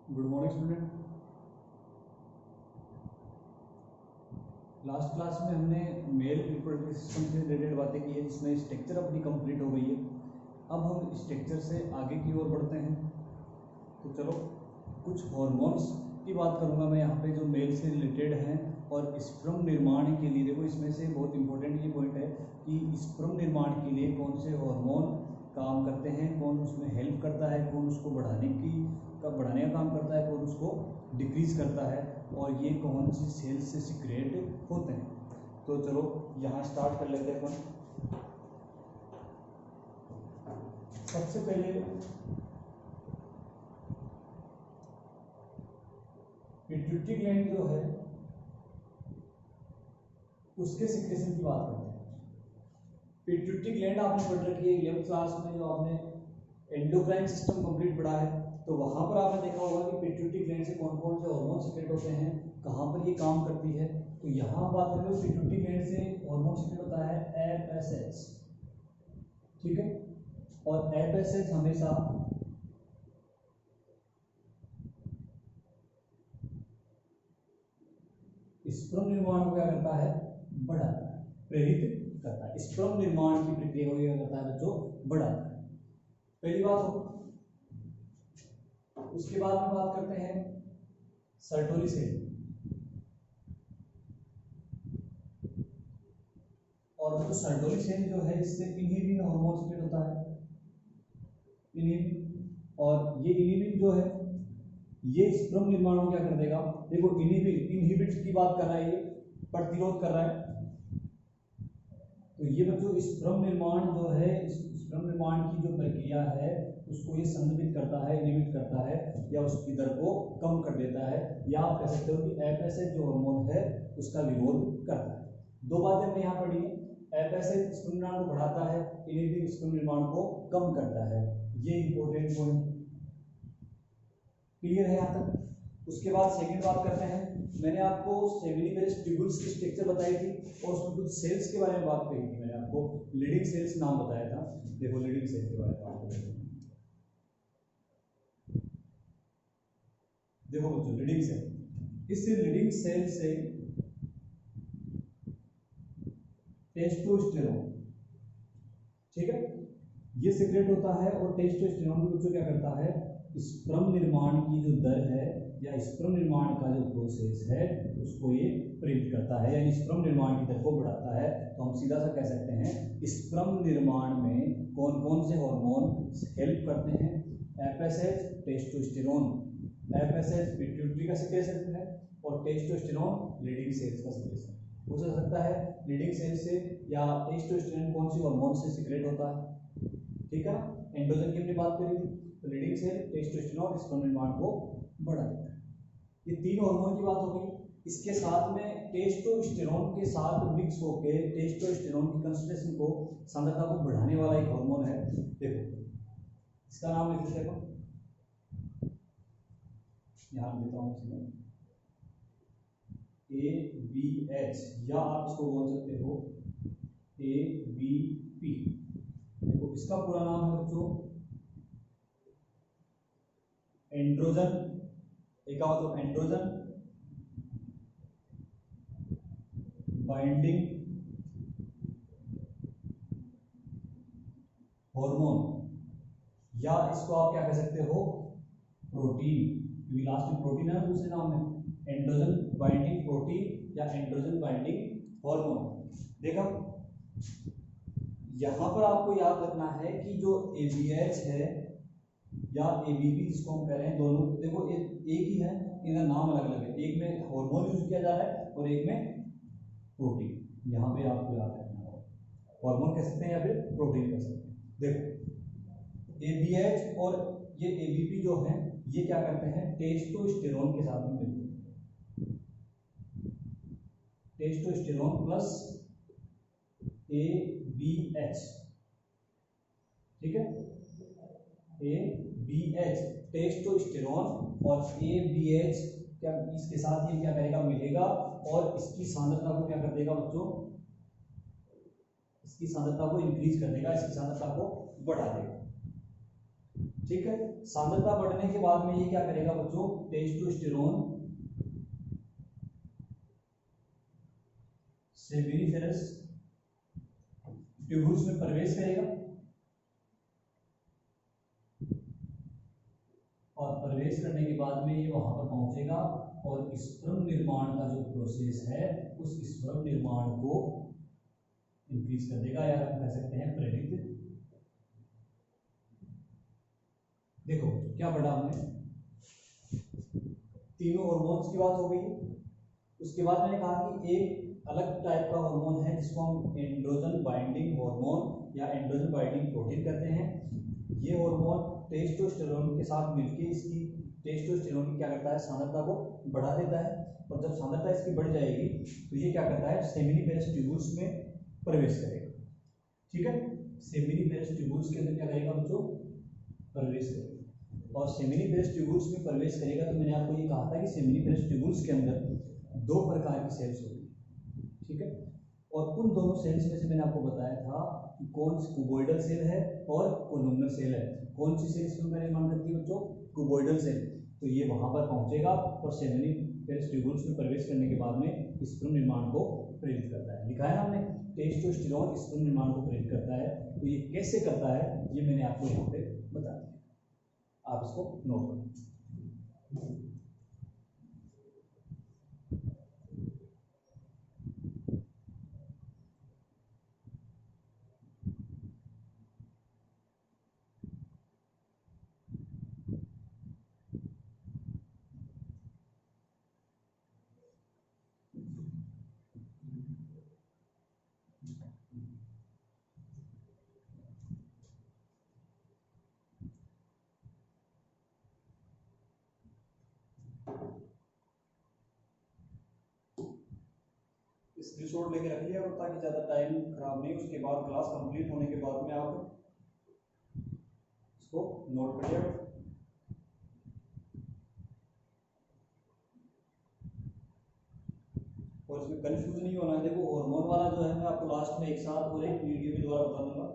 Good morning student. Last class में हमने male reproductive system से रिलेटेड बातें की है, जिसमें स्ट्रक्चर अपनी कंप्लीट हो गई है। अब हम स्ट्रक्चर से आगे की ओर बढ़ते हैं। तो चलो कुछ हार्मोन्स की बात करूंगा मैं यहाँ पे, जो मेल से रिलेटेड हैं और स्पर्म निर्माण के लिए। देखो इसमें से बहुत इंपॉर्टेंट ये पॉइंट है कि स्पर्म निर्माण के लिए कौन से हार्मोन काम करते हैं, कौन उसमें हेल्प करता है, कौन उसको बढ़ाने का काम करता है, कौन उसको डिक्रीज करता है, और ये कौन सी सेल से सिक्रेट होते हैं। तो चलो यहाँ स्टार्ट कर लेते हैं अपन। सबसे पहले पिट्यूटरी ग्लैंड जो है उसके सिक्रेशन की बात करते हैं। पिट्यूटरी ग्लैंड आपने पढ़ रखी है 11th क्लास में, जो आपने एंडोक्राइन सिस्टम कंप्लीट पढ़ा है, तो वहां पर आपने देखा होगा कि पिट्यूटरी ग्लैंड से कौन कौन से हार्मोन सिक्रेट होते हैं, कहाँ पर ये काम करती है। तो यहाँ बात करें तो पिट्यूटरी ग्लैंड से हार्मोन सिक्रेट होता है एफएसएच, ठीक है। और एफएसएच हमेशा स्पर्म निर्माण को क्या करता है, बढ़ाता है, प्रेरित करता है। स्पर्म निर्माण की प्रक्रिया को क्या करता है बच्चों, बढ़ाता है। पहली बात हो। उसके बाद में बात करते हैं सर्टोरी सेल, और जो सर्टोरी सेल जो है इससे इनहिबिन हार्मोन सिक्रेट होता है, इनहिबिन। और ये इनहिबिन जो है ये स्पर्म निर्माण को क्या कर देगा, देखो इनहिबिट की बात कर रहा है, ये प्रतिरोध कर रहा है। तो ये बच्चों स्पर्म निर्माण जो है, स्पर्म निर्माण की जो प्रक्रिया है उसको ये संदर्भित करता है, इनहिबिट करता है, या उसकी दर को कम कर देता है, या आप कह सकते हो कि एफएसएच जो हार्मोन है उसका विरोध करता है। दो बातें हमने यहाँ पढ़ी है, एफएसएच स्पर्म निर्माण को बढ़ाता है, इनहिबिन स्पर्म निर्माण को कम करता है। ये इंपॉर्टेंट पॉइंट क्लियर है यहाँ तक। उसके बाद सेकंड बात करते हैं। मैंने आपको सेमिनिफेरस ट्यूबुल्स की स्ट्रक्चर बताई थी और उसमें कुछ सेल्स के बारे में बात कही थी। मैंने आपको लीडिंग सेल्स नाम बताया था। देखो लीडिंग सेल के बारे में बात करें, देखो बच्चों लीडिंग सेल, इस लीडिंग सेल से टेस्टोस्टेरोन, ठीक है, ये सिक्रेट होता है। और टेस्टोस्टेरोन बच्चों क्या करता है, स्पर्म निर्माण की जो दर है या स्पर्म निर्माण का जो प्रोसेस है उसको ये प्रेरित करता है, यानी स्पर्म निर्माण की दर को बढ़ाता है। तो हम सीधा सा कह सकते हैं स्पर्म निर्माण में कौन कौन से हार्मोन हेल्प करते हैं, एफएसएच, टेस्टोस्टेरोन। एफएसएच पिट्यूटरी का सिक्रेशन है और टेस्टोस्टेरोन लीडिंग सेल्स का सिक्रेशन। हो सकता है लीडिंग सेल से या टेस्टोस्टेरोन कौन सी हार्मोन से सिक्रेट होता है, ठीक है। एंड्रोजन की हमने बात करी थी, तो लीडिंग सेल टेस्टोस्टेरोन स्पर्म निर्माण को बढ़ा देता है। ये तीन हार्मोन की बात हो गई। इसके साथ में टेस्टोस्टेरोन के साथ मिक्स होकर टेस्टोस्टेरोन की कंसंट्रेशन को, सांद्रता को बढ़ाने वाला एक हार्मोन है। देखो इसका नाम लिख लेते हैं, यहाँ देता हूँ इसमें ABH, या आप इसको बोल सकते हो ABP। देखो इसका पूरा नाम है बच्चों एंड्रोजन, एक मतलब एंड्रोजन बाइंडिंग हार्मोन, या इसको आप क्या कह सकते हो प्रोटीन, क्योंकि लास्ट में प्रोटीन है दूसरे नाम में, एंड्रोजन बाइंडिंग प्रोटीन या एंड्रोजन बाइंडिंग हार्मोन। देखो यहां पर आपको याद रखना है कि जो ABH है या ABP जिसको हम कह रहे हैं, दोनों देखो एक ही है, इनका नाम अलग अलग है। एक में हार्मोन यूज किया जा रहा है और एक में प्रोटीन। यहाँ पे आपको याद रखना होगा, हार्मोन कह सकते हैं या फिर प्रोटीन कह सकते हैं। देखो ABH और ये ABP जो है ये क्या करते हैं, टेस्टोस्टेरोन के साथ में मिलते हैं, टेस्टोस्टेरोन प्लस ABH, ठीक है। ABH टेस्टोस्टेरोन और ABH क्या इसके साथ ये क्या करेगा, मिलेगा और इसकी सांद्रता को क्या कर देगा बच्चों, इसकी सांद्रता को इंक्रीज कर देगा, इसकी सांद्रता को बढ़ा देगा। ठीक है। सांद्रता बढ़ने के बाद में ये क्या करेगा बच्चों, टेस्टोस्टेरोन सेमिनिफेरस ट्यूब्यूल्स में प्रवेश करेगा और प्रवेश करने के बाद में ये वहां पर पहुंचेगा और स्पर्म निर्माण का जो प्रोसेस है उस स्पर्म निर्माण को इंक्रीज कर देगा, या हम कह सकते हैं प्रेरित। देखो क्या पढ़ा हमने, तीनों हार्मोन्स की बात हो गई। उसके बाद मैंने कहा कि एक अलग टाइप का हार्मोन है जिसको हम एंड्रोजन बाइंडिंग हार्मोन या एंड्रोजन बाइंडिंग प्रोटीन कहते हैं। ये हार्मोन टेस्टोस्टेरोन के साथ मिलकर इसकी टेस्टोस्टेरोन की क्या करता है, सांद्रता को बढ़ा देता है। और जब सांद्रता इसकी बढ़ जाएगी तो ये क्या करता है, सेमिनिफेरस ट्यूब्यूल्स में प्रवेश करेगा। ठीक है, सेमिनिफेरस ट्यूब्यूल्स के अंदर क्या करेगा बच्चों, प्रवेश करेगा। और सेमिनिफेरस ट्यूब्यूल्स में प्रवेश करेगा तो मैंने आपको ये कहा था कि सेमिनिफेरस ट्यूब्यूल्स के अंदर दो प्रकार की सेल्स होती है। ठीक है, और उन दोनों सेल्स में से मैंने आपको बताया था कि कौन सी कुबोइडल सेल है और कोलुमनर सेल है। कौन सी सेल इसमें निर्माण करती है बच्चों, कुबोइडल सेल। तो ये वहां पर पहुंचेगा और सेमिनिफेरस ट्यूब्यूल्स में प्रवेश करने के बाद में स्पर्म निर्माण को प्रेरित करता है। लिखा है ना हमने, टेस्टोस्टेरोन स्पर्म निर्माण को प्रेरित करता है। तो ये कैसे करता है ये मैंने आपको यहाँ पे बता दिया, आप इसको नोट करें। स्क्रीनशॉट लेके रख लिया ताकि ज़्यादा टाइम खराब नहीं, उसके बाद क्लास कंप्लीट होने के बाद में आप इसको नोट कर लिया। और इसमें कंफ्यूज नहीं होना है। देखो हार्मोन वाला जो है मैं आपको लास्ट में एक साथ और एक वीडियो के द्वारा बता दूंगा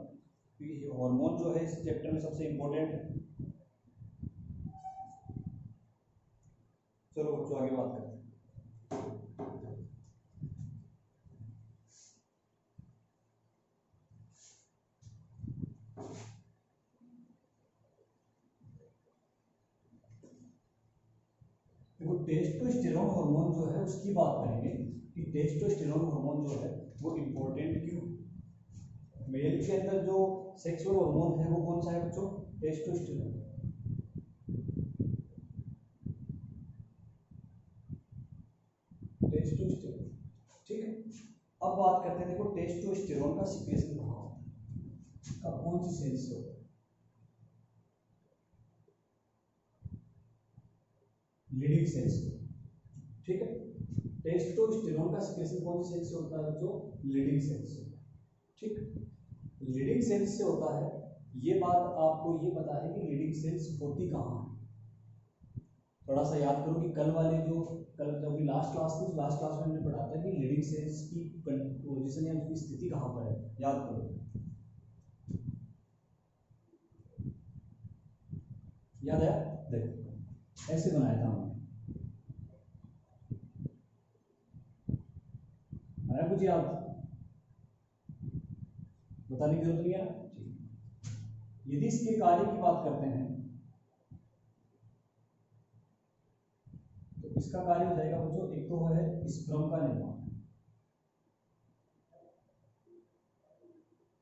कि हार्मोन जो है इस चैप्टर में सबसे इम्पोर्टेंट है। चलो बच्चों आगे बात करते हैं। देखो टेस्टोस्टेरोन हार्मोन जो है उसकी बात करेंगे कि टेस्टोस्टेरोन हार्मोन जो है वो इम्पोर्टेंट क्यों। मेल के अंदर जो सेक्सुअल हार्मोन है वो कौन सा है बच्चों, टेस्टोस्टेरोन। टेस्टोस्टेरोन, ठीक है। अब बात करते हैं, देखो टेस्टोस्टेरोन का सिक्रेशन कहाँ होता है, का कौन सी सेल से होता है, लीडिंग सेल्स। ठीक है, टेस्टोस्टेरोन का सिक्रेशन कौन सी सेल से होता है बच्चों, लीडिंग सेल्स से। ठीक, लीडिंग सेल्स से होता है। ये बात आपको ये पता है कि लीडिंग सेल्स होती कहाँ है। थोड़ा सा याद करो कि कल वाले जो जब भी लास्ट क्लास थी, लास्ट क्लास में हमने पढ़ा था कि लीडिंग सेल्स की पोजीशन या उसकी स्थिति कहाँ पर है, याद करो। याद आया, देखो ऐसे बनाया था हमने, आया कुछ याद, बताने की जरूरत नहीं है। यदि इसके कार्य की बात करते हैं तो इसका कार्य हो जाएगा बच्चों, एक तो है स्पर्म का निर्माण,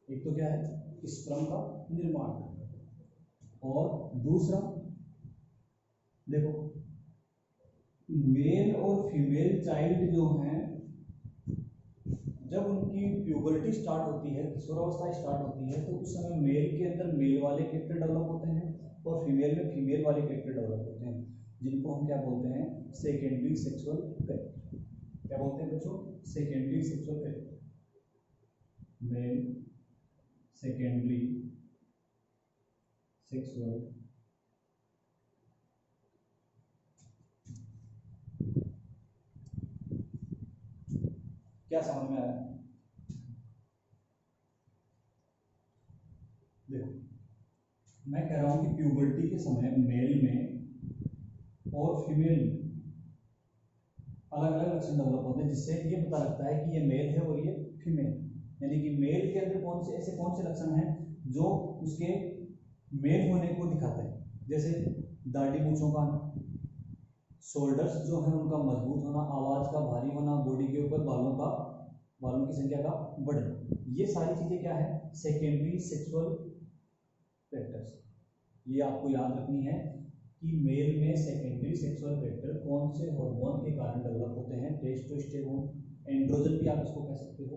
एक तो क्या है स्पर्म का निर्माण, और दूसरा देखो मेल और फीमेल चाइल्ड जो हैं जब उनकी प्यूबर्टी स्टार्ट होती है, किशोरावस्था स्टार्ट होती है, तो उस समय मेल के अंदर मेल वाले कैरेक्टर डेवलप होते हैं और फीमेल में फीमेल वाले कैरेक्टर डेवलप होते हैं, जिनको हम क्या बोलते हैं, सेकेंडरी सेक्सुअल कैरेक्टर। क्या बोलते हैं बच्चों, secondary sexual character. Male secondary sexual क्या समझ में आया। देखो मैं कह रहा हूँ कि प्यूबर्टी के समय मेल में और फीमेल में अलग अलग लक्षण डेवलप होते हैं, जिससे ये पता लगता है कि ये मेल है और ये फीमेल। यानी कि मेल के अंदर कौन से लक्षण हैं जो उसके मेल होने को दिखाते हैं, जैसे दाढ़ी मूंछों का, शोल्डर्स जो है उनका मजबूत होना, आवाज़ का भारी होना, बॉडी के ऊपर बालों की संख्या का बढ़ना। ये सारी चीज़ें क्या है, सेकेंडरी सेक्सुअल फैक्टर्स। ये आपको याद रखनी है कि मेल में सेकेंडरी सेक्सुअल फैक्टर कौन से हार्मोन के कारण डेवलप होते हैं, टेस्टोस्टेरोन, एंड्रोजन भी आप इसको कह सकते हो।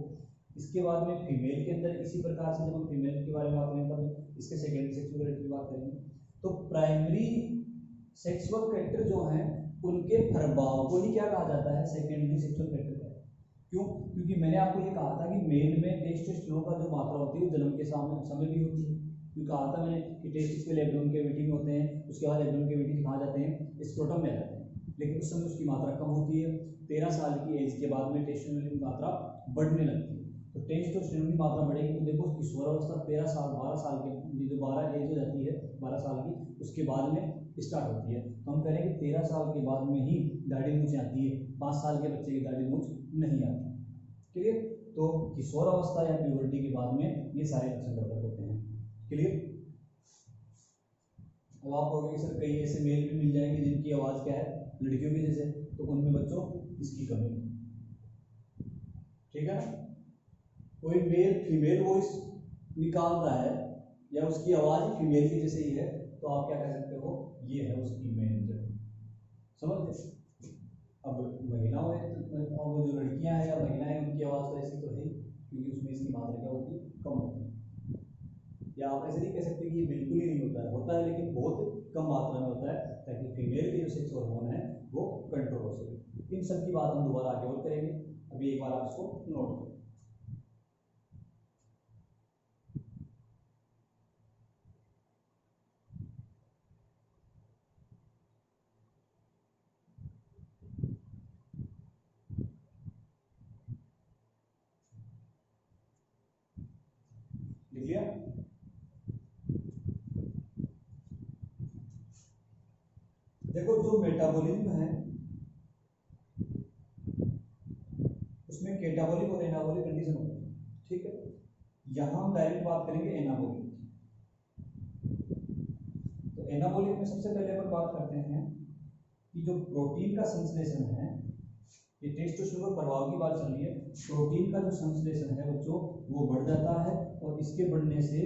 इसके बाद में फीमेल के अंदर इसी प्रकार से, जब हम फीमेल के बारे में बात करेंगे तब इसके सेकेंडरी सेक्सुअल फैक्टर की बात करेंगे। तो प्राइमरी सेक्सुअल फैक्टर जो हैं उनके प्रभाव को ही क्या कहा जाता है, सेकेंडरी सेक्सुअल फैक्टर का। क्यों? क्योंकि मैंने आपको ये कहा था कि मेल में टेस्टोस्टेरोन का जो मात्रा होती है वो जन्म के समय भी होती है। क्यों कहा था मैंने कि टेस्टिस पहले एब्डोमेन कैविटी में होते हैं, उसके बाद एब्डोमेन कैविटी कहाँ जाते हैं, स्क्रोटम में आ जाते हैं, लेकिन उस समय उसकी मात्रा कम होती है। 13 साल की एज के बाद में टेस्टोस्टेरोन की मात्रा बढ़ने लगती है। तो टेस्टोस्टेरोन की मात्रा बढ़ेगी तो देखो किशोरावस्था 13 साल 12 साल के जो 12 एज हो जाती है 12 साल की, उसके बाद में स्टार्ट होती है। तो हम कह रहे हैं कि 13 साल के बाद में ही दाढ़ी मूंछ आती है, 5 साल के बच्चे की दाढ़ी मूंछ नहीं आती। क्लियर? तो किशोरावस्था या प्यूबर्टी के बाद में ये सारे लक्षण डेवलप होते हैं। क्लियर? अब आप कहोगे सर कई ऐसे मेल भी मिल जाएंगे जिनकी आवाज़ क्या है लड़कियों की जैसे, तो उनमें बच्चों इसकी कमी, ठीक है ना। कोई मेल फीमेल वॉइस निकाल रहा है या उसकी आवाज़ फीमेल की जैसे ही है, तो आप क्या कह सकते हो, ये है उसकी मेन जड़। समझ? अब महिलाओं में और जो लड़कियां हैं या महिलाएं उनकी आवाज़ तो ऐसी तो है, क्योंकि उसमें इसकी मात्रा क्या होती है, कम होती है। या आप ऐसे नहीं कह सकते कि ये बिल्कुल ही नहीं होता है लेकिन बहुत कम मात्रा में होता है, ताकि फीमेल के जो सेक्स हार्मोन है वो कंट्रोल हो सके। इन सब की बात हम दोबारा आगे और करेंगे, अभी एक बार आप इसको नोट करें। लिख लिया? देखो जो मेटाबॉलिज्म है उसमें कैटाबॉलिक और एनाबॉलिक कंडीशन होती है, ठीक है। यहाँ हम डायरेक्ट बात करेंगे एनाबॉलिक। तो एनाबॉलिक में सबसे पहले अपन बात करते हैं कि जो प्रोटीन का संश्लेषण है, ये टेस्टोस्टेरोन प्रभाव की बात चल रही है, प्रोटीन का जो संश्लेषण है बच्चों वो बढ़ जाता है, और इसके बढ़ने से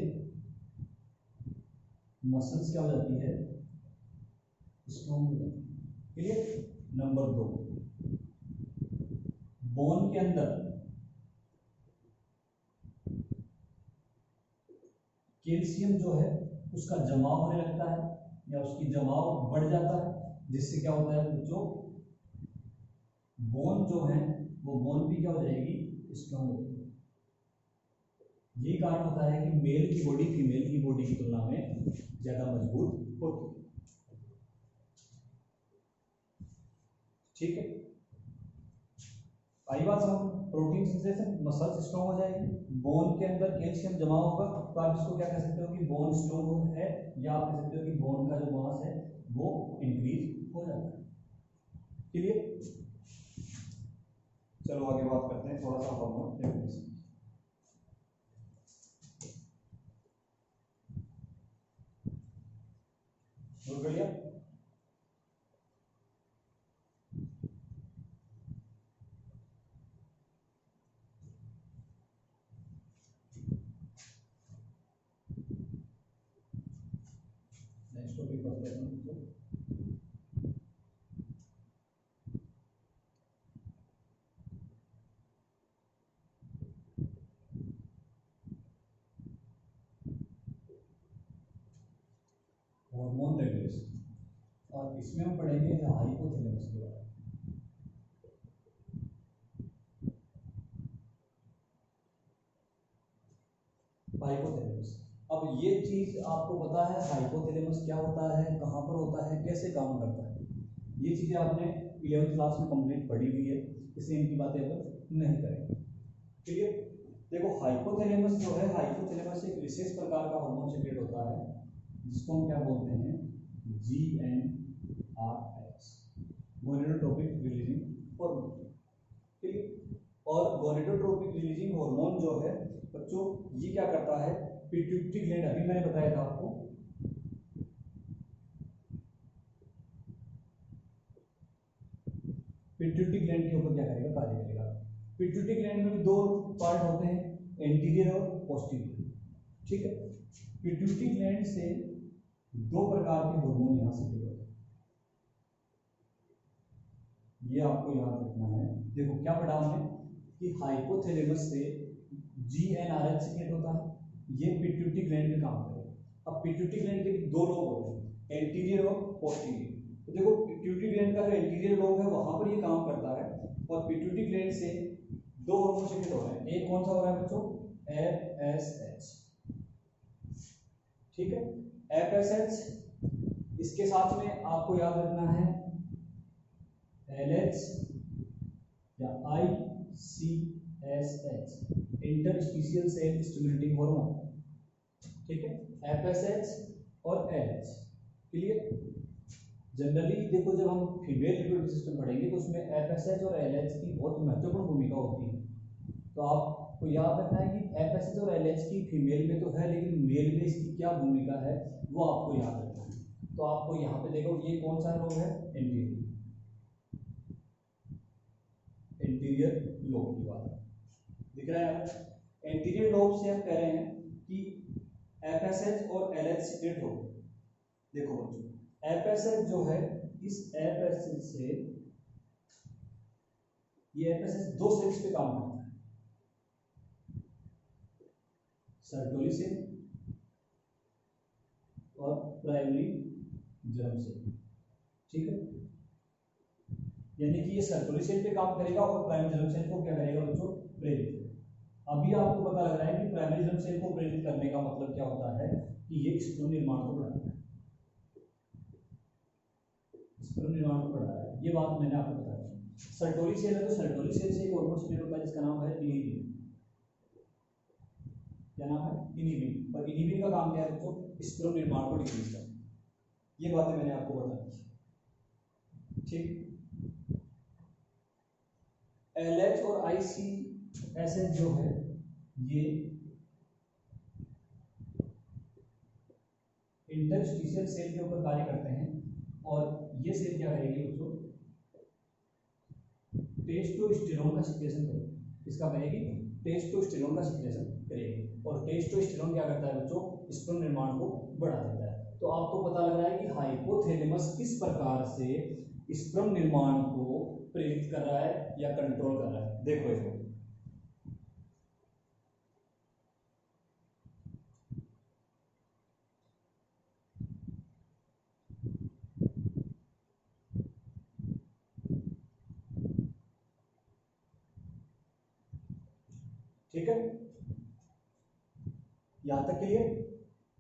मसल्स क्या हो जाती है, स्ट्रॉन्ग हो जाती है। क्लियर? नंबर 2, बोन के अंदर कैल्शियम जो है उसका जमाव होने लगता है या उसकी जमाव बढ़ जाता है, जिससे क्या होता है बच्चों, बोन जो है वो बोन भी क्या हो जाएगी, स्ट्रॉन्ग हो जाएगी। यही कारण होता है कि मेल की बॉडी फीमेल की बॉडी की तुलना में ज्यादा मजबूत होती है, ठीक है। आई बात समझ? प्रोटीन संश्लेषण, मसल्स स्ट्रॉन्ग हो जाएगी, बोन के अंदर कैल्शियम जमा होगा, तो आप इसको क्या कह सकते हो कि बोन स्ट्रॉन्ग है, या आप कह सकते हो कि बोन का जो मास है वो इंक्रीज हो जाता है। क्लियर? चलो आगे बात करते हैं थोड़ा सा हार्मोन रेगुलेशन। नोट कर लिया? नेक्स्ट टॉपिक पढ़ते हैं। हार्मोन रेगुलेशन, और इसमें हम पढ़ेंगे हाइपोथैलेमस के बारे में। हाइपोथैलेमस, अब ये चीज आपको पता है हाइपोथैलेमस क्या होता है, कहाँ पर होता है, कैसे काम करता है, ये चीजें आपने 11th क्लास में कंप्लीट पढ़ी हुई है, इसलिए इनकी बातें अपन नहीं करेंगे। क्लियर? देखो हाइपोथैलेमस जो है, हाइपोथैलेमस एक विशेष प्रकार का हार्मोन सीक्रेट होता है जिसको हम क्या बोलते हैं GnRH, गोनेडोट्रोपिक रिलीजिंग हार्मोन। ठीक है, और गोनेडोट्रोपिक रिलीजिंग हार्मोन जो है बच्चों ये क्या करता है, पिट्यूटरी ग्लैंड, अभी मैंने बताया था आपको, पिट्यूटरी ग्लैंड के ऊपर क्या करेगा, कार्य करेगा। पिट्यूटरी ग्लैंड में भी दो पार्ट होते हैं, एंटीरियर और पोस्टीरियर। ठीक है, पिट्यूटरी ग्लैंड से दो प्रकार के हार्मोन यहां से होते हैं, ये आपको याद रखना है। देखो क्या पढ़ा हमने कि हाइपोथैलेमस से GnRH सीक्रेट होता है, ये पिट्यूटरी ग्लैंड में काम करेगा। अब पिट्यूटरी ग्लैंड के दो लोब होते हैं, एंटीरियर और पोस्टीरियर। तो देखो पिट्यूटरी ग्लैंड का जो एंटीरियर लोब है वहां पर ये काम करता है, और पिट्यूटरी ग्लैंड से दो हार्मोन सीक्रेट हो रहे हैं। एक कौन सा हो रहा है बच्चों, FSH। ठीक है, FSH, इसके साथ में आपको याद रखना है LH या ICSH, interstitial cell stimulating hormone. ठीक है, FSH और LH। क्लियर। जनरली देखो जब हम फीमेल रिप्रोडक्टिव सिस्टम पढ़ेंगे तो उसमें FSH और LH की बहुत महत्वपूर्ण भूमिका होती है। तो आपको याद रखना है कि FSH और LH की फीमेल में तो है, लेकिन मेल में इसकी क्या भूमिका है वो आपको याद रखना है। तो आपको यहाँ पे देखो ये कौन सा लोब है, एंटीरियर लोब की बात दिख रहा है। एंटीरियर लोब से हम कह रहे हैं कि FSH और LH सीक्रेट हो। देखो बच्चों FSH जो है, इस FSH से ये FSH दो सेल्स पे काम करता है, सर्टोली सेल और प्राइमरी जर्म सेल। ठीक है, यानी कि ये सर्टोली सेल पे काम करेगा और प्राइमरी जर्म सेल को क्या करेगा बच्चों, प्रेरित करेगा। अभी आपको पता लग रहा है कि प्राइमरी जर्म सेल को प्रेरित करने का मतलब क्या होता है कि ये स्पर्म निर्माण को बढ़ाता है, स्पर्म निर्माण को बढ़ाता है। ये बात मैंने आपको बताई। सर्टोली सेल है तो सर्टोली सेल से एक हार्मोन सीक्रेट होता है जिसका नाम है इनिबिन। क्या नाम है, इनिबिन। और इनिबिन का काम क्या है बच्चों, स्पर्म निर्माण को डिक्रीज करना। ये बातें मैंने आपको बताई। ठीक, LH और ICSH जो है ये इंटरस्टिशियल सेल के ऊपर कार्य करते हैं, और ये सेल क्या करेगी बच्चों, टेस्टोस्टेरोन का सिक्रेशन करेगी। इसका करेगी, टेस्टोस्टेरोन का सिक्रेशन करेगी। और टेस्टोस्टेरोन क्या करता है बच्चों, स्पर्म निर्माण को बढ़ा देता है। तो आपको पता लग रहा है कि हाइपोथैलेमस किस प्रकार से स्पर्म निर्माण को प्रेरित कर रहा है या कंट्रोल कर रहा है। देखो इसको, ठीक है, यहां तक क्लियर।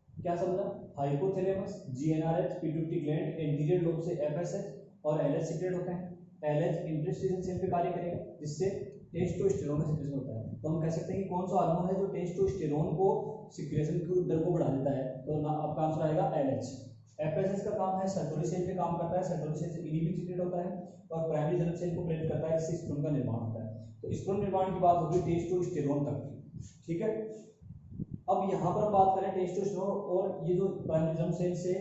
क्या समझा, hypothalamus, GnRH, pituitary gland, anterior lobe से FSH और LH सीक्रेट होते हैं। LH इंटरस्टिशियल सेल पे कार्य करेगा जिससे टेस्टोस्टेरोन का सिक्रेशन होता है। तो हम कह सकते हैं कि कौन सा हार्मोन है जो टेस्टोस्टेरोन को सिक्रेशन की दर को बढ़ा देता है, तो आपका आंसर आएगा LH। FSH का काम है सर्टोली सेल पे काम करता है, सर्टोली सेल से इनिबिन सीक्रेट होता है और प्राइमरी जर्म सेल को प्रेरित करता है, जिससे स्पर्म का निर्माण होता है। तो स्पर्म निर्माण की बात होगी टेस्टोस्टेरोन तक की। ठीक है, अब यहाँ पर हम बात करें टेस्टोस्टेरोन, और ये जो प्राइमरी जर्म सेल से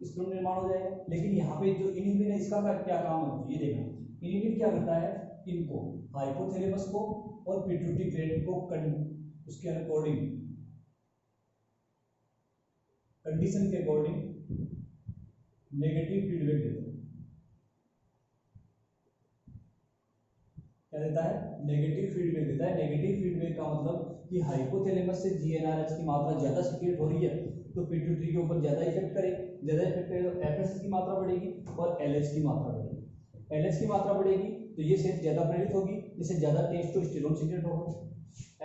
स्पर्म निर्माण हो जाएगा। लेकिन यहाँ पे जो इनिबिन है इसका क्या काम है, ये देखना। इनिबिन क्या करता है, इनको हाइपोथैलेमस को और पिट्यूटरी ग्लैंड को उसके अकॉर्डिंग, कंडीशन के अकॉर्डिंग नेगेटिव फीडबैक देता है। क्या देता है, नेगेटिव फीडबैक देता है। नेगेटिव फीडबैक का मतलब कि हाइपोथैलेमस से GnRH की मात्रा ज्यादा सीक्रेट हो रही है तो पिट्यूटरी के ऊपर ज्यादा इफेक्ट करेगी, ज्यादा इफेक्ट करेगा तो FSH की मात्रा बढ़ेगी और LH की मात्रा बढ़ेगी। LH की मात्रा बढ़ेगी तो ये सेल ज्यादा प्रेरित होगी, जिससे ज्यादा टेस्टोस्टेरोन सीक्रेट होगा।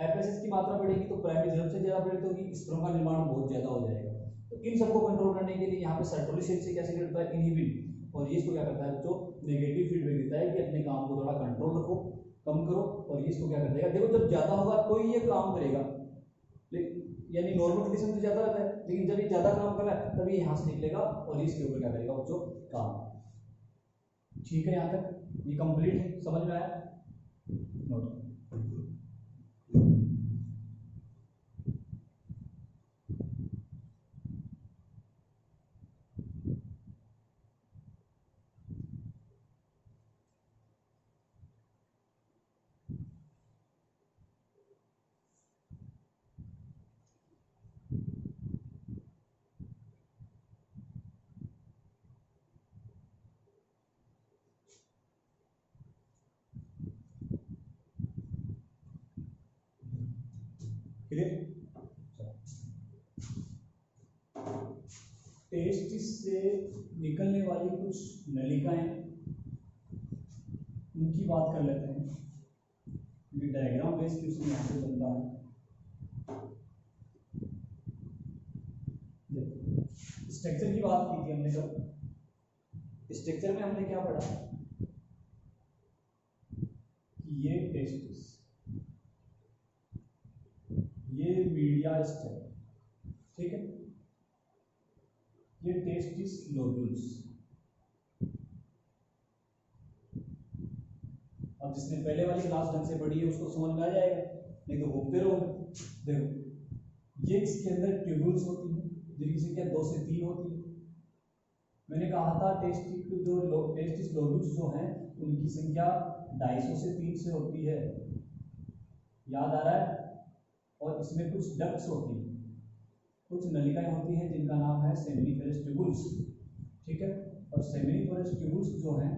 FSH की मात्रा बढ़ेगी तो प्राइमरी जर्म से ज्यादा प्रेरित होगी, स्पर्म का निर्माण बहुत ज्यादा हो जाएगा। तो इन सबको कंट्रोल करने के लिए यहाँ पे सर्टोली सेल से क्या सीक्रेट होता है, इनिबिन, और ये इसको क्या करता है तो नेगेटिव फीडबैक देता है कि अपने काम को थोड़ा कंट्रोल रखो, कम करो। और ये इसको क्या कर देगा, देखो जब ज्यादा होगा तो ये काम करेगा, यानी नॉर्मल कंडीशन तो ज़्यादा रहता है, लेकिन जब ये ज़्यादा काम कर रहा है तभी यहाँ से निकलेगा और इसके ऊपर क्या करेगा बच्चों, काम। ठीक है, यहाँ तक ये कंप्लीट है, समझ में आया? नोट। टेस्टिस से निकलने वाली कुछ नलिकाएं, उनकी बात कर लेते हैं। ये डायग्राम बेस्ड क्वेश्चन यहाँ से बनता है। स्ट्रक्चर की बात की थी हमने, कब स्ट्रक्चर में हमने क्या पढ़ा कि ये टेस्टिस, ये मीडिया स्ट्रक्चर, ठीक है, ये टेस्टिस लोब्यूल्स। अब जिसने पहले वाली क्लास ढंग से पढ़ी है उसको समझ में आ जाएगा, नहीं तो घूमते रहो। देखो ये इसके अंदर ट्यूब्यूल्स होती हैं जिनकी संख्या 2 से 3 होती है। मैंने कहा था टेस्टिस लोब्यूल्स जो हैं उनकी संख्या 250 से 3 से होती है, याद आ रहा है? और इसमें कुछ डक्ट्स होती हैं, कुछ नलिकाएं होती हैं जिनका नाम है सेमिनिफेरस ट्यूब्यूल्स, ठीक है। और सेमिनिफेरस ट्यूब्यूल्स जो हैं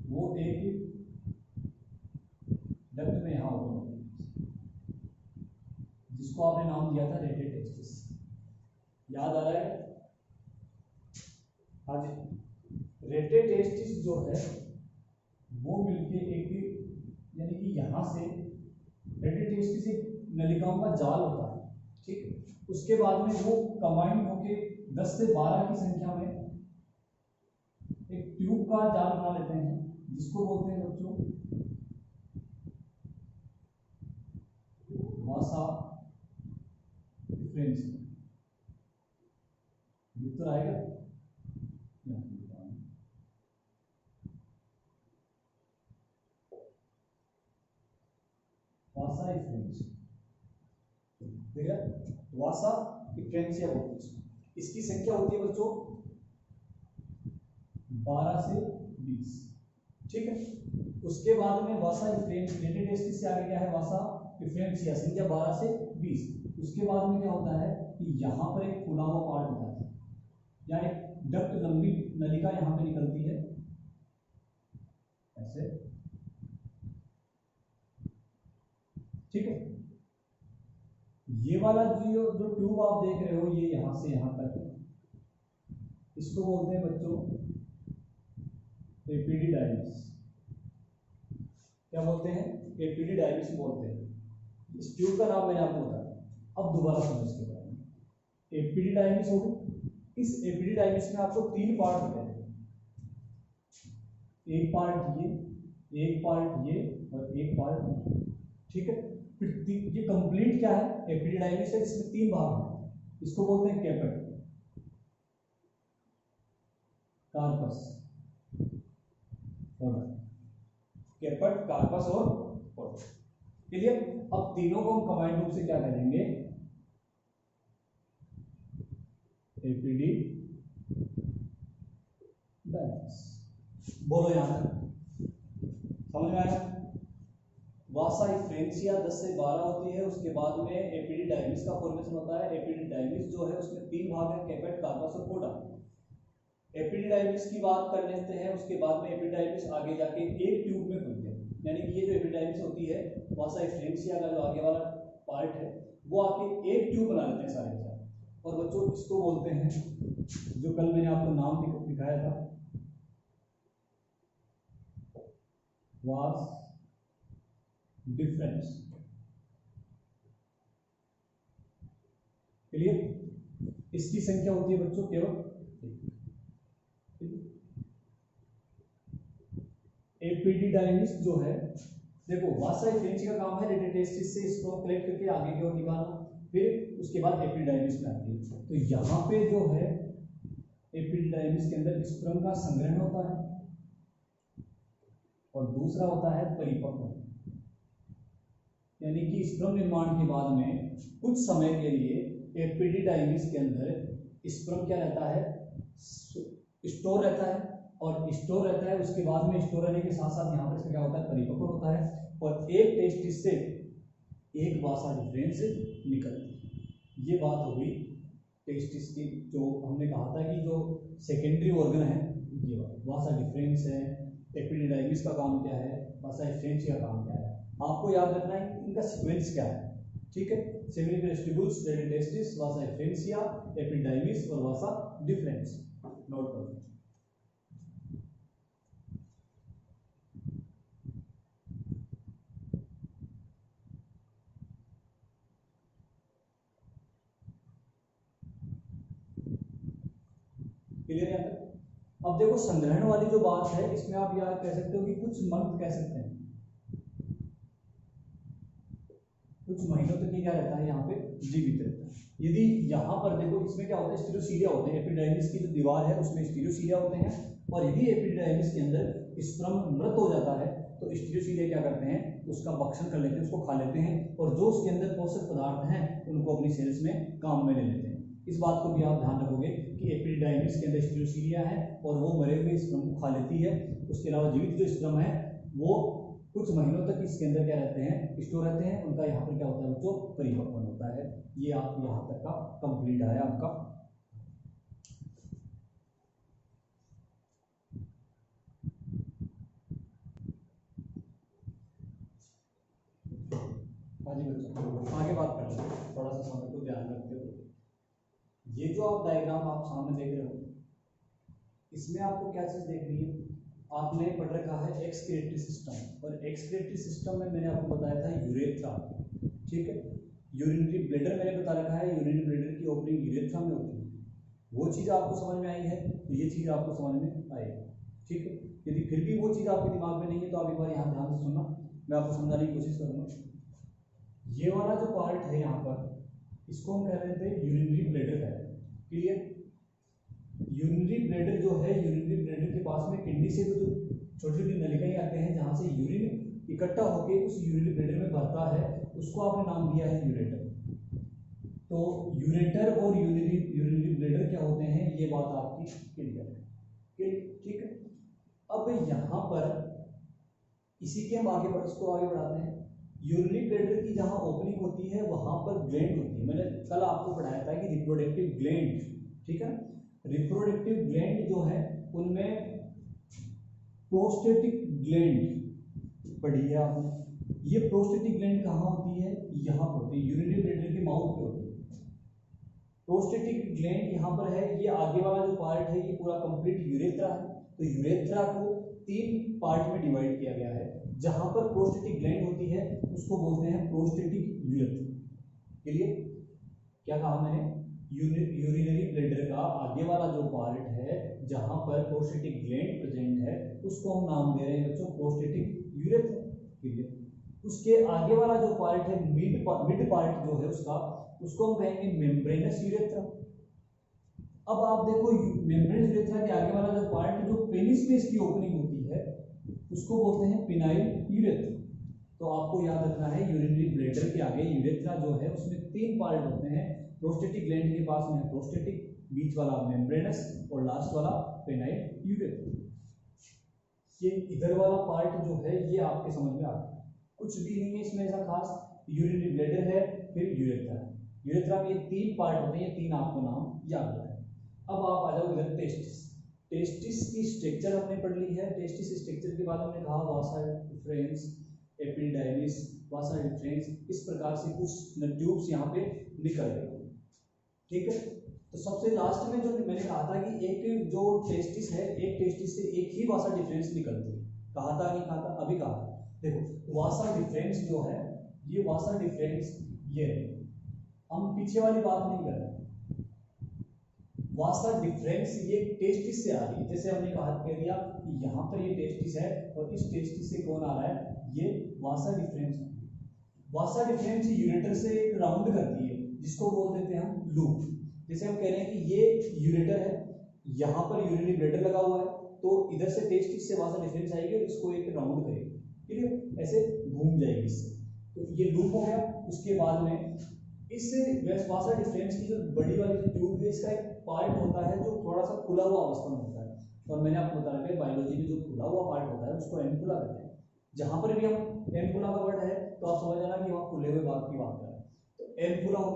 वो एक डक्ट में यहाँ ओपन होती है, जिसको आपने नाम दिया था रेटेड टेस्टिस, याद आ रहा है? हाँ जी। रेटेड टेस्टिस जो है वो मिलके एक, यानी कि यहाँ से रेटेड टेस्टिस एक नलिकाओं का जाल होता है, ठीक है। उसके बाद में वो कंबाइंड होके 10 से 12 की संख्या में एक ट्यूब का जाल बना लेते हैं, जिसको बोलते हैं बच्चों वासा डिफरेंशियल। उत्तर आएगा वासा डिफरेंशियल, ठीक है, वासा डिफरेंशियल होती है। इसकी संख्या होती है बच्चों 12 से 20, ठीक है। उसके बाद में वासा रेटेड टेस्टिस से आगे क्या है, वासा डिफरेंशिया, संख्या 12 से 20। उसके बाद में क्या होता है कि यहाँ पर एक खुला हुआ पार्ट होता है, यानी डक्ट, लंबी नलिका यहाँ पे निकलती है ऐसे, ठीक है। ये वाला जो ट्यूब आप देख रहे हो ये यहाँ से यहाँ तक है, इसको बोलते हैं बच्चों एपिडिडाइमिस। क्या बोलते हैं? एपिडिडाइमिस बोलते हैं। इस ट्यूब का नाम मैंने आपको बताया। अब दोबारा समझ इसके बारे में। एपिडिडाइमिस हो गई। इस एपिडिडाइमिस में आपको 3 पार्ट होते हैं, एक पार्ट ये, एक पार्ट ये और एक पार्ट ये, ठीक है। फिर ये कंप्लीट क्या है, एपिडिडाइमिस है, इसमें 3 भाग हैं। इसको बोलते हैं कैपेट, कार्पस और कैपेट, कार्पस और पोर्ट। क्लियर? अब तीनों को हम कंबाइंड रूप से क्या करेंगे, एपिडिडाइमिस। बोलो यहां तक समझ में आया? वासा डिफरेंशिया 10 से 12 होती है। उसके बाद में एपिडिडाइमिस का फॉर्मेशन होता है। एपिडिडाइमिस जो है उसमें 3 भाग हैं, कैपेट, कार्पस और पोर्टा। एपिडिडाइमिस की बात कर लेते हैं। उसके बाद में एपिडिडाइमिस आगे जाके एक ट्यूब में खुलते हैं, यानी कि ये जो एपिडिडाइमिस होती है वासा डिफरेंशिया का जो आगे वाला पार्ट है वो आके एक ट्यूब बना लेते हैं सारे के सारे। और बच्चों इसको बोलते हैं, जो कल मैंने आपको नाम दिखाया था, वास डिफरेंस। क्लियर? इसकी संख्या होती है बच्चों केवल। एपिडिडाइमिस जो है, देखो वासा डिफरेंशिया का काम है रेटेड टेस्टिस से इसको कलेक्ट करके आगे की ओर निकालना। फिर उसके बाद एपिडिडाइमिस में आती है। तो यहाँ पे जो है एपिडिडाइमिस के अंदर स्पर्म का संग्रहण होता है और दूसरा होता है परिपक्व, यानी कि स्पर्म निर्माण के बाद में कुछ समय के लिए एपिडिडाइमिस के अंदर स्पर्म क्या रहता है, स्टोर रहता है, और स्टोर रहता है। उसके बाद में स्टोर रहने के साथ साथ यहाँ पर इसका क्या होता है, परिपक्व होता है, और एक टेस्टिस से एक वासा डिफरेंस निकलती है। ये बात हो गई टेस्टिस की, जो हमने कहा था कि जो सेकेंडरी ऑर्गन है ये वासा डिफरेंस है, एपिडिडाइमिस का काम क्या है, वासा डिफरेंस का काम क्या है। आपको याद रखना है इनका सीक्वेंस क्या है, ठीक है। सेमिनिकल वेस्टिबुल्स, टेस्टिस, वासा डिफरेंशिया, एपिडिडाइमिस और वासा डिफरेंस, नोट करो। क्लियर है? अब देखो संग्रहण वाली जो बात है इसमें आप याद कह सकते हो कि कुछ मंथ कह सकते हैं, कुछ महीनों तक ये क्या रहता है यहाँ पे जीवित रहता है। यदि यहाँ पर देखो इसमें क्या होता है, स्टीरोसीलिया होते हैं, एपिडिडाइमिस की जो दीवार है उसमें स्टीरोसीलिया होते हैं, और यदि एपिडिडाइमिस के अंदर स्पर्म मृत हो जाता है तो स्टीरोसीलिया क्या करते हैं, उसका भक्षण कर लेते हैं, उसको खा लेते हैं, और जो उसके अंदर पोषक पदार्थ हैं उनको अपनी सेल्स में काम में ले लेते हैं। इस बात को भी आप ध्यान रखोगे कि एपिडिडाइमिस के अंदर स्टीरोसीलिया है और वो मरे हुए स्पर्म को खा लेती है। उसके अलावा जीवित जो स्पर्म है वो कुछ महीनों तक इसके अंदर क्या रहते हैं, स्टोर रहते हैं। उनका यहाँ पर क्या होता है, जो परिपक्वन होता है। ये आप यहाँ तक का कंप्लीट है आपका। हाँ जी बच्चों, आगे बात करते हैं, थोड़ा सा समय को ध्यान रखते हुए। ये जो आप डायग्राम आप सामने देख रहे हो, इसमें आपको क्या चीज देख रही है, आपने पढ़ रखा है एक्सक्रीटरी सिस्टम, और एक्सक्रीटरी सिस्टम में मैंने आपको बताया था यूरेथ्रा, ठीक है। यूरिनरी ब्लैडर मैंने बता रखा है, यूरिनरी ब्लैडर की ओपनिंग यूरेथ्रा में होती है। वो चीज़ आपको समझ में आई है तो ये चीज़ आपको समझ में आएगी, ठीक है। यदि फिर भी वो चीज़ आपके दिमाग में नहीं है तो आप एक बार यहाँ ध्यान से सुनना, मैं आपको समझाने की कोशिश करूँगा। ये वाला जो पार्ट है यहाँ पर, इसको हम कह रहे थे यूरिनरी ब्लैडर है, क्लियर। यूरिनरी ब्लैडर जो है, यूरिनरी ब्लैडर के पास में किडनी से जो छोटी छोटी नलिकाएं आते हैं जहाँ से यूरिन इकट्ठा होकर उस यूरिनरी ब्लैडर में भरता है, उसको आपने नाम दिया है यूरेटर। तो यूरेटर और यूरिनरी ब्लैडर क्या होते हैं, ये बात आपकी क्लियर है, ठीक है। अब यहाँ पर इसी के हम इसको आगे बढ़ाते हैं। यूरिनरी ब्लैडर की जहाँ ओपनिंग होती है वहाँ पर ग्लैंड होती है। मैंने कल आपको पढ़ाया था कि रिप्रोडक्टिव ग्लैंड, ठीक है। रिप्रोडक्टिव ग्लैंड जो है उनमें प्रोस्टेटिक ग्लैंड पढ़ी है आपने। ये प्रोस्टेटिक ग्लैंड कहाँ होती है, यहाँ पर होती है, यूरिनरी ब्लैडर के माउथ पे होती है। प्रोस्टेटिक ग्लैंड यहाँ पर है, ये आगे वाला जो पार्ट है ये पूरा कंप्लीट यूरेथ्रा है। तो यूरेथ्रा को 3 पार्ट में डिवाइड किया गया है। जहां पर प्रोस्टेटिक ग्लैंड होती है उसको बोलते हैं प्रोस्टेटिक यूरेथ्रा। क्लियर? क्या कहा मैंने, यूरिनरी ब्लैडर का आगे वाला जो पार्ट है जहां पर प्रोस्टेटिक ग्लैंड प्रेजेंट है उसको हम नाम दे रहे हैं बच्चों प्रोस्टेटिक यूरेथ्रा। क्लियर? उसके आगे वाला जो पार्ट है, मिड पार्ट जो है उसको हम कहेंगे मेम्ब्रेनस यूरेथ्रा। अब आप देखो मेम्ब्रेनस यूरेथ्रा के आगे वाला जो पार्ट जो पेनिस में इसकी ओपनिंग होती है उसको बोलते हैं पिनाइल यूरेथ्रा। तो आपको याद रखना है यूरिनरी ब्लैडर के आगे यूरेथ्रा जो है उसमें 3 पार्ट होते हैं। प्रोस्टेटिक ग्लैंड के पास में है प्रोस्टेटिक, बीच वाला मेम्ब्रेनस और लास्ट वाला पिनाइल यूरेथ्रा। ये इधर वाला पार्ट जो है ये आपके समझ में आ गया, कुछ भी नहीं है इसमें ऐसा खास। यूरिनरी ब्लैडर है, फिर यूरेथ्रा है। यूरेथ्रा में ये 3 पार्ट होते हैं, ये 3 आपको नाम याद रखना है। अब आप आ जाओ इधर टेस्टिस। टेस्टिस की स्ट्रक्चर हमने पढ़ ली है। टेस्टिस स्ट्रक्चर के बाद हमने कहा वासा डिफरेंस, एपिडिडाइमिस, वासा डिफरेंस, इस प्रकार से कुछ ट्यूब्स यहाँ पे निकल गए, ठीक है। तो सबसे लास्ट में जो मैंने कहा था कि एक जो टेस्टिस है, एक टेस्टिस से एक ही वासा डिफरेंस निकलती है। कहा था नहीं कहा था, अभी कहा था। देखो वासा डिफरेंस जो है, ये वासा डिफरेंस ये है, हम पीछे वाली बात नहीं कर रहे। वासा डिफरेंस ये टेस्टिस से आ रही है। जैसे हमने कह दिया कि यहाँ पर ये टेस्टिस है और इस टेस्टिस से कौन आ रहा है, ये वासा डिफरेंस। वासा डिफरेंस यूरेटर से एक राउंड करती है, जिसको बोल देते हैं हम लूप। जैसे हम कह रहे हैं कि ये यूरेटर है, यहाँ पर यूरिनरी ब्लैडर लगा हुआ है, तो इधर से टेस्टिस से वहां से डिफरेंस आएगी और इसको एक राउंड करेगी, ठीक है, ऐसे घूम जाएगी इससे, तो ये लूप हो गया। उसके बाद में इस वासा डिफरेंस की जो बड़ी वाली जो ट्यूब है, इसका एक पार्ट होता है जो थोड़ा सा खुला हुआ अवस्था में होता है, और मैंने आपको बता रखा है बायोलॉजी में जो खुला हुआ पार्ट होता है उसको एम्पुला कहते हैं। जहां पर भी हम एम्पुला का वर्ड है तो आप समझ जाना कि वहां खुले हुए भाग की बात कर रहे हैं, तो एम्पुला हो।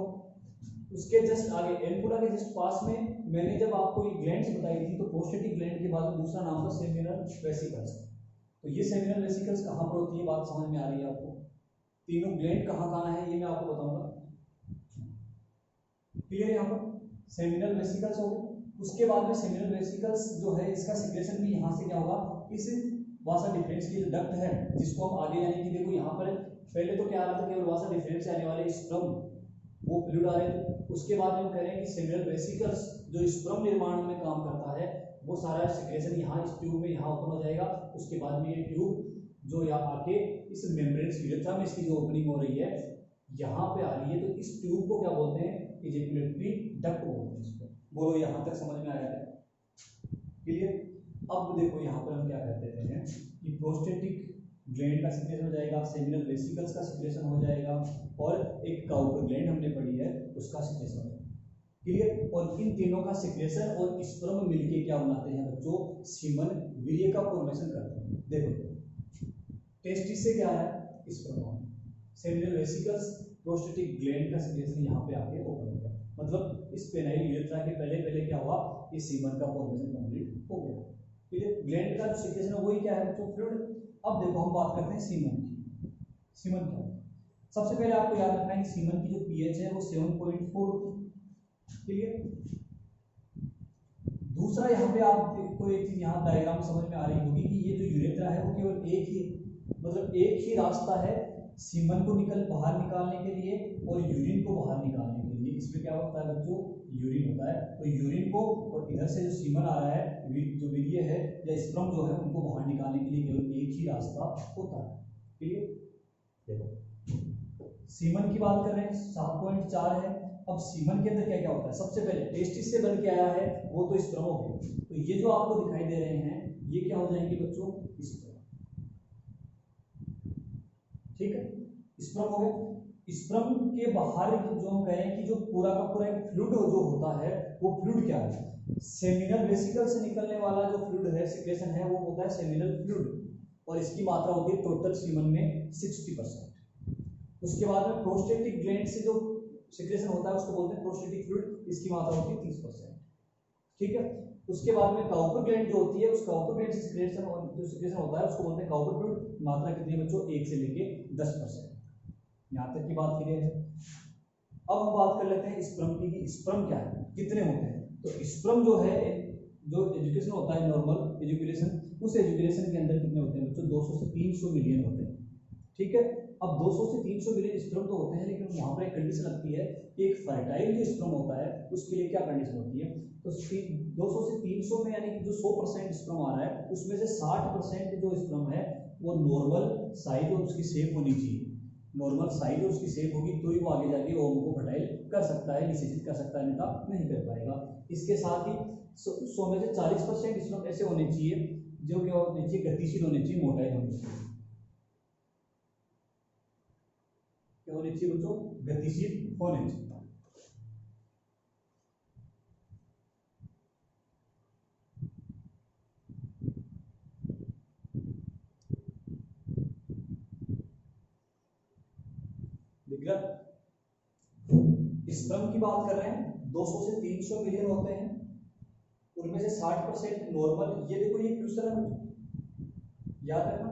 उसके जस्ट आगे एम्पुला के जस्ट पास में मैंने जब आपको ये ग्लैंड्स बताई थी, तो प्रोस्टेटिक ग्लैंड के बाद दूसरा नाम था सेमिनल वेसिकल्स। तो ये सेमिनल वेसिकल्स कहाँ पर होती है, बात समझ में आ रही है आपको? तीनों ग्लैंड कहाँ कहाँ है ये मैं आपको बताऊंगा, क्लियर? यहाँ पर सेमिनल वेसिकल्स हो गए। उसके बाद में सेमिनल वेसिकल्स जो है इसका सिक्रेशन भी यहाँ से क्या होगा, इस वासा डिफरेंस की जो डक्ट है जिसको हम आगे, यानी कि देखो यहाँ पर पहले तो क्या आ रहा था, केवल वासा डिफरेंस से आने वाले स्पर्म वो फ्लूइड आ रहे थे। उसके बाद हम कह रहे हैं कि सेमिनल वेसिकल्स जो स्पर्म निर्माण में काम करता है वो सारा सिक्रेशन यहाँ इस ट्यूब में यहाँ ओपन हो जाएगा। उसके बाद में ये ट्यूब जो यहाँ आके इस मेम्ब्रेन यूरेथ्रा में इसकी जो ओपनिंग हो रही है यहाँ पे आ रही है, तो इस ट्यूब को क्या बोलते हैं, इजैकुलेटरी डक्ट बोलते हैं इसको। बोलो यहाँ तक समझ में आया है? क्लियर? अब देखो यहाँ पर हम क्या कहते हैं कि प्रोस्टेटिक ग्लैंड का सिक्रेशन हो जाएगा, सेमिनल वेसिकल्स का सिक्रेशन हो जाएगा, और एक काउपर ग्लैंड हमने पढ़ी है उसका सिक्रेशन हो जाएगा। क्लियर? और इन तीनों का सिक्रेशन और स्पर्म मिलके क्या बनाते हैं बच्चों, सीमन वीर्य का फॉर्मेशन करते हैं। देखो टेस्टिस से क्या है, sperm, seminal vesicles, prostatic gland का सिक्रेशन यहाँ पे आके ओपन हो गया, मतलब इस पेनाइल यूरेथ्रा के पहले पहले क्या हुआ, इस सीमन का फॉर्मेशन कंप्लीट हो गया। क्लियर? ग्लैंड का जो सिक्रेशन है वही क्या है बच्चों, फ्लूइड। अब देखो हम बात करते हैं सीमन की। सीमन क्या होता है? सबसे पहले आपको याद रखना है कि सीमन की जो पीएच है वो 7.4 होती है। क्लियर? दूसरा यहाँ पे आपको एक चीज यहाँ डायग्राम समझ में आ रही होगी कि ये जो यूरेथ्रा है वो केवल एक ही, मतलब एक ही रास्ता है सीमन को बाहर निकालने के लिए और यूरिन को बाहर निकालने के लिए। इसमें क्या होता है बच्चों, यूरिन होता है, तो यूरिन को और इधर से जो सीमन आ रहा है, जो वीर्य है या स्पर्म जो है उनको बाहर निकालने के लिए केवल एक ही रास्ता होता है। क्लियर? देखो सीमन की बात कर रहे हैं, 7.4 है। अब सीमन के अंदर क्या क्या होता है, सबसे पहले टेस्टिस से बन के आया है वो तो स्पर्म हो गए, तो ये जो आपको दिखाई दे रहे हैं ये क्या हो जाएंगे बच्चों, स्पर्म। ठीक है, स्पर्म हो गए। स्पर्म के बाहर जो हम कह रहे हैं कि जो पूरा का पूरा एक फ्लूइड जो होता है वो फ्लूइड क्या है, सेमिनल वेसिकल से निकलने वाला जो फ्लूइड है, सिक्रेशन है, वो होता है सेमिनल फ्लूइड, और इसकी मात्रा होती है टोटल सीमन में 60%। उसके बाद में प्रोस्टेटिक ग्लैंड से जो सिक्रेशन होता है उसको बोलते हैं प्रोस्टेटिक फ्लूइड, इसकी मात्रा होती है 30%। ठीक है, उसके बाद में काउपर ग्लैंड जो होती है, उस काउपर ग्लैंड से सिक्रेशन जो सिक्रेशन होता है उसको बोलते हैं काउपर फ्लूइड। मात्रा कितनी है बच्चों, 1 से लेके 10%। यहाँ तक की बात क्लियर है? अब हम बात कर लेते हैं स्पर्म की, कि स्पर्म क्या है, कितने होते हैं। तो स्पर्म जो है, जो एजुकेशन होता है नॉर्मल एजुकेशन, उस एजुकेशन के अंदर कितने होते हैं बच्चों, 200 से 300 मिलियन होते हैं। ठीक है, अब 200 से 300 मिलियन स्पर्म तो होते हैं, लेकिन वहाँ पर एक कंडीशन लगती है कि एक फर्टाइल जो स्पर्म होता है उसके लिए क्या कंडीशन होती है, तो 200 से 300 में यानी कि जो 100% स्पर्म आ रहा है उसमें से 60% जो स्पर्म है वो नॉर्मल साइज और उसकी शेप होनी चाहिए। नॉर्मल साइज और उसकी शेप होगी तो ही वो आगे जाके ओम को फर्टाइल कर सकता है, निषेचित कर सकता है, अन्यथा नहीं कर पाएगा। इसके साथ ही 100 में से 40% स्पर्म ऐसे होने चाहिए जो क्या होने चाहिए, गतिशील होने चाहिए, मोटाइल होने चाहिए। क्या होने चाहिए बच्चों, गतिशील होने चाहिए। स्पर्म की बात कर रहे हैं, 200 से 300 मिलियन होते हैं, उनमें से 60% नॉर्मल। ये देखो ये क्वेश्चन है, याद रखना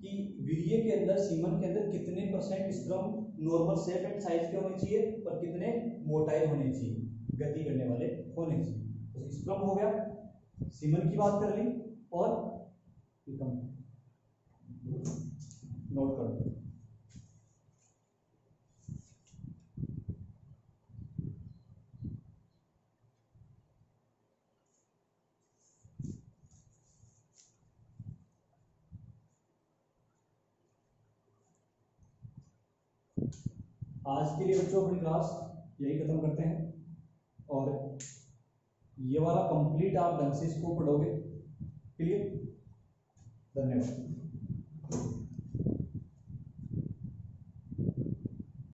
कि वीर्य के अंदर, सीमन के अंदर कितने percent sperm normal shape and size के होने चाहिए और कितने मोटाइल होने चाहिए, गति करने वाले होने चाहिए। तो स्पर्म हो गया, सीमन की बात कर ली, और नोट कर दो। आज के लिए बच्चों अपनी क्लास यही खत्म करते हैं। और ये वाला कंप्लीट आप ढंग से इसको पढ़ोगे। क्लियर? धन्यवाद।